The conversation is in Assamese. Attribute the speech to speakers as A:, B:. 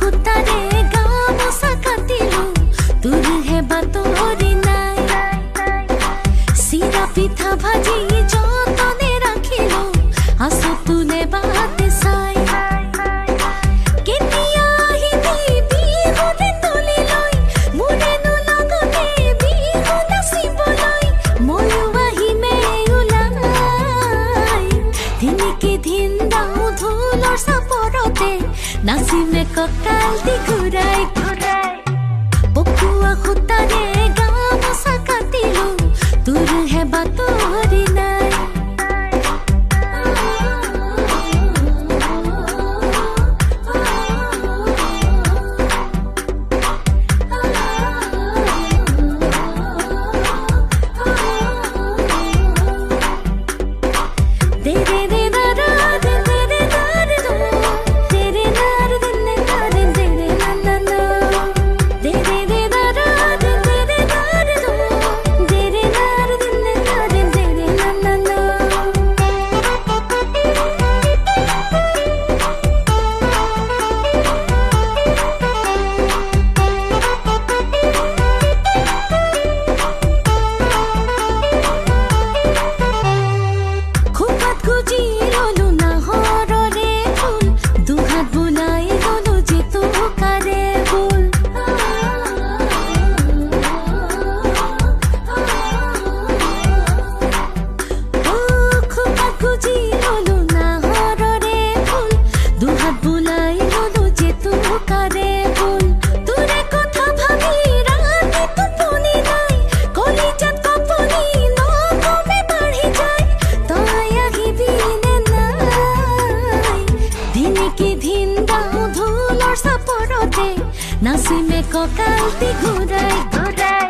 A: সূতাৰে গামোচা কাটিলো তোৰ হে বাতৰি নাই চিৰা পিঠা ভাজি যতনে ৰাখিলো আছো তোলে বাটে চাই কেতিয়া আহিবি বিহুতে তুলি লৈ মোৰেনো লগতে বিহু নাচিবলৈ ময়ো আহিমে ওলাই দিনকে দিন দাও ঢোলৰ চাপৰতে নাচিমে কঁকাল দি ঘূৰাই ঘূৰাই পকুৱা সূতাৰে গামোচা কাটিলো তোৰ হে বাতৰি নাই নাচিমে কঁকাল দি ঘূৰাই ঘূৰাই